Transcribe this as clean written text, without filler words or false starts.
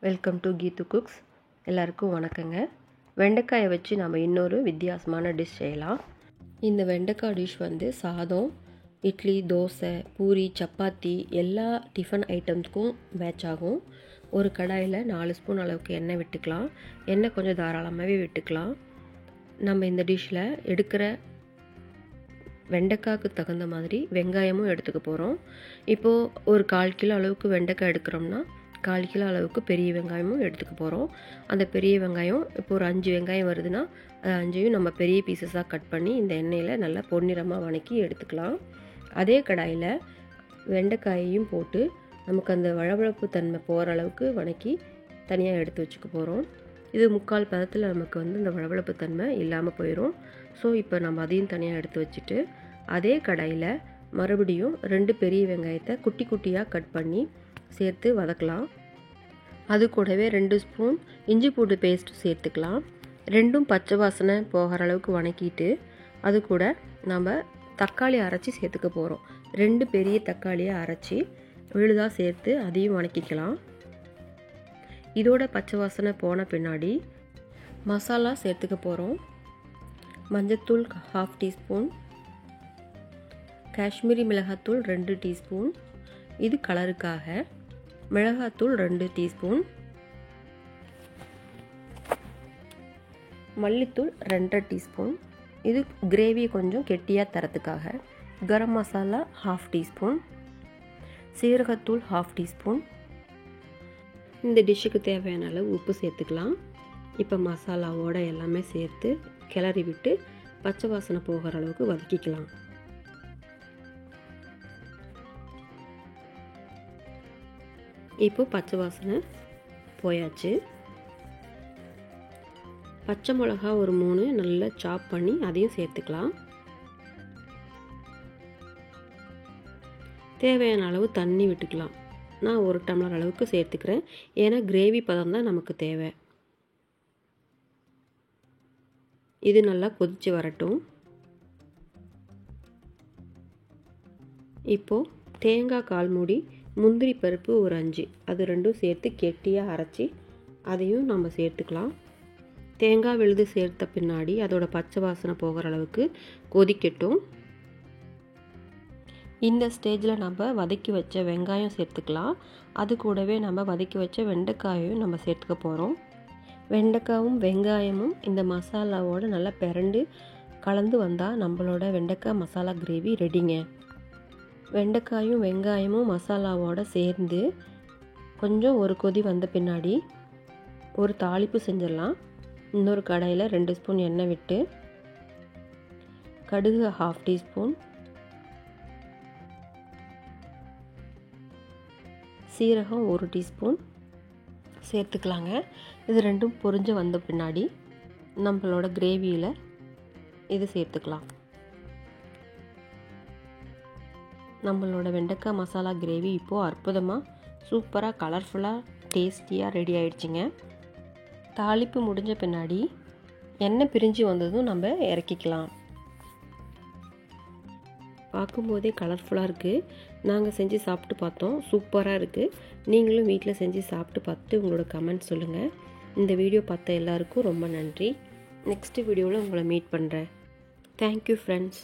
Welcome to கீத்து cooks. எல்லாருக்கும் வணக்கங்க. வெண்டைக்காயை வச்சு நம்ம இன்னொரு வித்தியாசமான டிஷ் செய்யலாம். இந்த வெண்டைக்காய் டிஷ் சாதம், இட்லி, தோசை, பூரி, சப்பாத்தி எல்லா டிஃபன் ஐட்டம்ஸ்க்கும் மேட்ச் ஆகும். ஒரு கடாயில் 4 ஸ்பூன் அளவுக்கு எண்ணெய் விட்டுக்கலாம். எண்ணெய் கொஞ்சம் தாராளமாகவே விட்டுக்கலாம். நம்ம இந்த டிஷ்ஷில் எடுக்கிற வெண்டைக்காய்க்கு தகுந்த மாதிரி வெங்காயமும் எடுத்துக்க போகிறோம். இப்போது ஒரு 1/4 கிலோ அளவுக்கு வெண்டைக்காய் எடுக்கிறோம்னா 1/4 கிலோ அளவுக்கு பெரிய வெங்காயமும் எடுத்துக்க போகிறோம். அந்த பெரிய வெங்காயம் இப்போ ஒரு 5 வெங்காயம் வருதுன்னா அது 5ஐயும் நம்ம பெரிய பீசஸாக கட் பண்ணி இந்த எண்ணெயில் நல்லா பொன்னிறமாக வதக்கி எடுத்துக்கலாம். அதே கடாயில் வெண்டைக்காயையும் போட்டு நமக்கு அந்த வழவழப்பு தன்மை போகிற அளவுக்கு வதக்கி தனியாக எடுத்து வச்சுக்க போகிறோம். இது 3/4 பதத்தில் நமக்கு இந்த வழவழப்பு தன்மை இல்லாமல் போயிடும். ஸோ இப்போ நம்ம அதையும் தனியாக எடுத்து வச்சுட்டு அதே கடாயில் மறுபடியும் 2 பெரிய வெங்காயத்தை குட்டி குட்டியாக கட் பண்ணி சேர்த்து வதக்கலாம். அது கூடவே 2 ஸ்பூன் இஞ்சி பூண்டு பேஸ்ட் சேர்த்துக்கலாம். ரெண்டும் பச்சை வாசனை போகிற அளவுக்கு வதக்கிட்டு அது கூட நம்ம தக்காளி அரைச்சி சேர்த்துக்க போகிறோம். 2 பெரிய தக்காளியை அரைச்சி விழுதாக சேர்த்து அதையும் வதக்கிக்கலாம். இதோட பச்சை வாசனை போன பின்னாடி மசாலா சேர்த்துக்க போகிறோம். மஞ்சத்தூள் 1/2 டீஸ்பூன், காஷ்மீரி மிளகாத்தூள் 2 டீஸ்பூன், இது கலருக்காக, மிளகாத்தூள் 2 டீஸ்பூன், மல்லித்தூள் 2 டீஸ்பூன், இது கிரேவி கொஞ்சம் கெட்டியாக தரத்துக்காக, கரம் மசாலா 1/2 டீஸ்பூன், சீரகத்தூள் 1/2 டீஸ்பூன். இந்த டிஷ்ஷுக்கு தேவையான அளவு உப்பு சேர்த்துக்கலாம். இப்போ மசாலாவோடு எல்லாமே சேர்த்து கிளறி விட்டு பச்சை வாசனை போகிற அளவுக்கு வதக்கிக்கலாம். இப்போ பச்சை வாசனை போயாச்சு. பச்சை மிளகா ஒரு 3 நல்லா சாப் பண்ணி அதையும் சேர்த்துக்கலாம். தேவையான அளவு தண்ணி விட்டுக்கலாம். நான் 1 டம்ளர் அளவுக்கு சேர்த்துக்கிறேன். ஏன்னா கிரேவி பதம் தான் நமக்கு தேவை. இது நல்லா கொதித்து வரட்டும். இப்போது தேங்காய் 1/4 மூடி, முந்திரி பருப்பு ஒரு 5, அது 2ம் சேர்த்து கெட்டியாக அரைச்சி அதையும் நம்ம சேர்த்துக்கலாம். தேங்காய் விழுது சேர்த்த பின்னாடி அதோட பச்சை வாசனை போகிற அளவுக்கு கொதிக்கட்டும். இந்த ஸ்டேஜில் நம்ம வதக்கி வச்ச வெங்காயம் சேர்த்துக்கலாம். அது கூடவே நம்ம வதக்கி வச்ச வெண்டைக்காயையும் நம்ம சேர்த்துக்க போகிறோம். வெண்டைக்காயும் வெங்காயமும் இந்த மசாலாவோடு நல்லா பிரண்டு கலந்து வந்தால் நம்மளோட வெண்டைக்காய் மசாலா கிரேவி ரெடிங்க. வெண்டைக்காயும் வெங்காயமும் மசாலாவோடு சேர்ந்து கொஞ்சம் ஒரு கொதி வந்த பின்னாடி ஒரு தாளிப்பு செஞ்சிடலாம். இன்னொரு கடாயில் 2 ஸ்பூன் எண்ணெய் விட்டு கடுகு 1/2 டீஸ்பூன், சீரகம் 1 டீஸ்பூன் சேர்த்துக்கலாங்க. இது 2ம் பொரிஞ்சு வந்த பின்னாடி நம்மளோட கிரேவியில் இது சேர்த்துக்கலாம். நம்மளோட வெண்டைக்காய் மசாலா கிரேவி இப்போது அற்புதமாக சூப்பராக கலர்ஃபுல்லாக டேஸ்டியாக ரெடி ஆயிடுச்சுங்க. தாளிப்பு முடிஞ்ச பின்னாடி எண்ணெய் பிரிஞ்சு வந்ததும் நம்ம இறக்கிக்கலாம். பார்க்கும்போதே கலர்ஃபுல்லாக இருக்குது. நாங்கள் செஞ்சு சாப்பிட்டு பார்த்தோம், சூப்பராக இருக்குது. நீங்களும் வீட்டில் செஞ்சு சாப்பிட்டு பார்த்துட்டு உங்களோட கமெண்ட் சொல்லுங்கள். இந்த வீடியோ பார்த்த எல்லாருக்கும் ரொம்ப நன்றி. நெக்ஸ்ட் வீடியோவில் உங்களை மீட் பண்ணுறேன். Thank you friends.